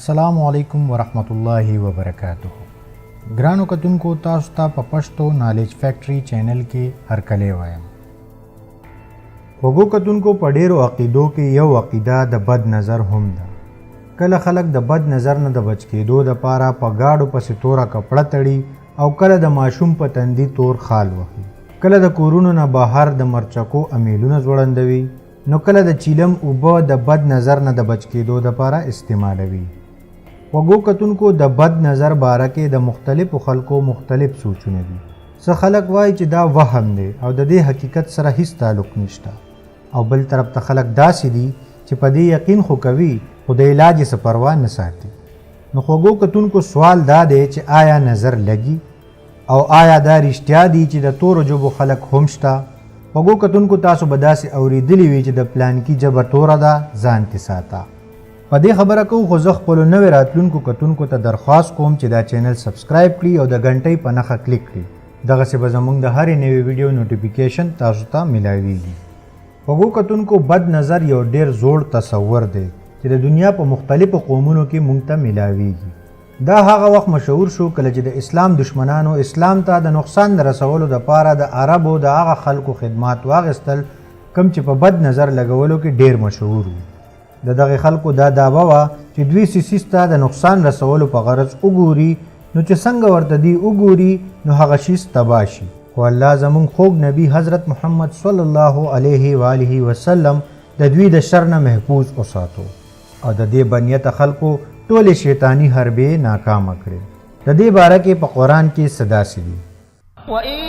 السلام علیکم ورحمت الله وبرکاتہ. ګرانو کتونکو تاسو ته په پښتو نالج فیکټری چینل کې هرکلی وایم. وګو کتونکو په ډیرو عقیدو کې یو عقیده د بد نظر هم ده. کله خلک د بد نظر نه د بچ کېدو دپاره په ګاډو پسې توره کپړه تړي او کله د ماشوم په تندي تور خال وهي. کله د کورونو نه بهر د مرچکو امیلونه ځوړندوي، نو کله د چیلم اوبه د بد نظر نه د بچ کېدو دپاره استعمالوي. وګو کتونکو د بد نظر باره کې د مختلفو خلکو مختلف سوچونه دي. څه خلک وایي چې دا وهم دی او د دې حقیقت سره هیڅ تعلق نشته، او بل طرف ته خلک داسې دي چې په دې یقین خو کوي خو د علاج یې څه پروا نه ساتي. نو وګو کتونکو سوال دا دی چې آیا نظر لګي او آیا دا رښتیا دي چې د تورو ژبو خلک هم شته؟ وګو کتونکو تاسو به داسې اورېدلي وي چې د پلانکي ژبه توره ده، ځان تې ساته. په دې خبره کوو خو زه خپلو نوې راتلونکو کتونکو ته درخواست کوم چې دا چینل سبسکرایب کړي او د غنټۍ په نښه کلیک کړي. دغسې به زموږ د هرې نوې ویډیو نوټیفیکیشن تاسو ته میلاویږي. وګو کتونکو بد نظر یو ډېر زوړ تصور دی چې د دنیا په مختلفو قومونو کې موږ ته میلاویږي. دا هغه وخت مشهور شو کله چې د اسلام دشمنانو اسلام ته د نقصان رسولو دپاره د عربو د هغه خلکو خدمات واخیستل کوم چې په بد نظر لګولو کې ډېر مشهور وو. د دغه خلکو دا دعوه وه چې دوی سیسیز ته د نقصان رسولو په غرض وګوري، نو چې څنګه ورته دوی وګوري نو هغه شیز تباه شي. خو الله زموږ خوږ نبی حضرت محمد صلی الله علیه و آله وسلم د دوی د شر نه محفوظ وساتو او د دې بنیته خلکو ټولې شیطانی حربې ناکامه کړې. د دې باره کې په قرآن کې څه داسې دي: وَإِن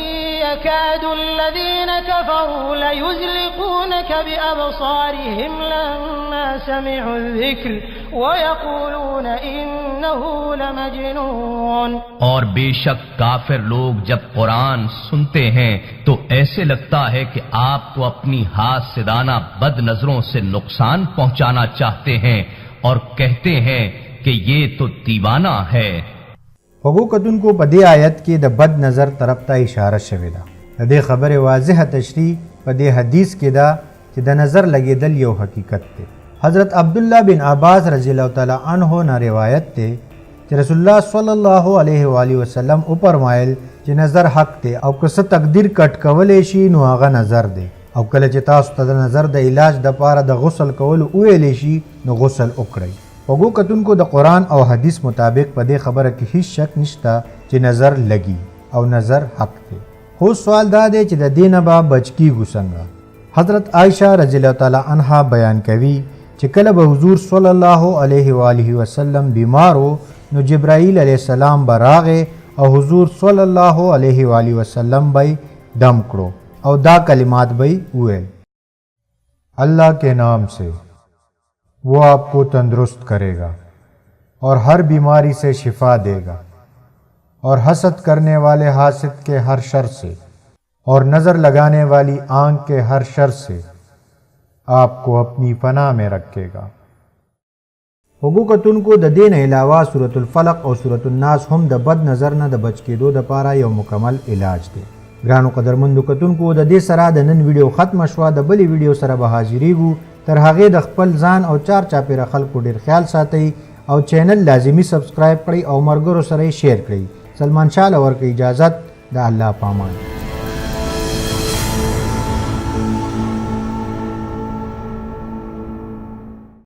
يَكَادُ الَّذِينَ كَفَرُوا لَيُزْلِقُونَكَ بِأَبْصَارِهِمْ لَمَّا سَمِعُوا الذِّكْرَ وَيَقُولُونَ إِنَّهُ لَمَجْنُونٌ. اور بے شک کافر لوگ جب قرآن سنتے ہیں تو ایسے لگتا ہے کہ آپ کو اپنی حاسدانہ بد نظروں سے نقصان پہنچانا چاہتے ہیں اور کہتے ہیں کہ یہ تو دیوانہ ہے. وګو کتونکو په دې آیت کې د بد نظر طرف ته اشاره شوې ده. د دې خبرې واضحه تشریح په دې حدیث کې ده چې د نظر لګېدل یو حقیقت دی. حضرت عبدالله بن عباس رضی الله تعالی عنه نه روایت دی چې رسول الله صلی الله علیه و آله وسلم وفرمایل چې نظر حق دی او که څه تقدیر کټ کولی شي نو هغه نظر دی، او کله چې تاسو ته د نظر د علاج دپاره د غسل کولو وویلی شي نو غسل وکړئ. وګو کتونکو د قرآن او حدیث مطابق په دې خبره کې هیڅ شک نشته چې نظر لګي او نظر حق دی. خو سوال دا دی چې د دې نه به بچ کیږو څنګه؟ حضرت عائشہ رضی الله تعالی عنها بیان کوي چې کله به حضور صلی الله علیه و آله وسلم بیمار و نو جبرائیل علیه السلام به راغی او حضور صلی الله علیه و آله وسلم به دم کړو او دا کلمات به وویل: اللہ کے نام سے وہ آپ کو تندرست کرے گا اور ہر بیماری سے شفا دے گا، اور حسد کرنے والے حاسد کے ہر شر سے اور نظر لگانے والی آنکھ کے ہر شر سے آپ کو اپنی پناہ میں رکھے گا. وګو کتونکو د دې نه علاوه سورة الفلق او سورة الناس هم د بد نظر نه د بچ کېدو دپاره یو مکمل علاج دی. ګرانو قدرمندو کتونکو د دې سره د نن ویډیو ختمه شوه. د بلې ویډیو سره به حاضرېږو. تر هغې د خپل ځان او چار چاپېره خلکو ډېر خیال ساتئ او چینل لازمي سبسکرایب کړئ او ملګرو سره یې شیر کړئ. سلمان شاه له ورکړئ اجازت. د الله په امان.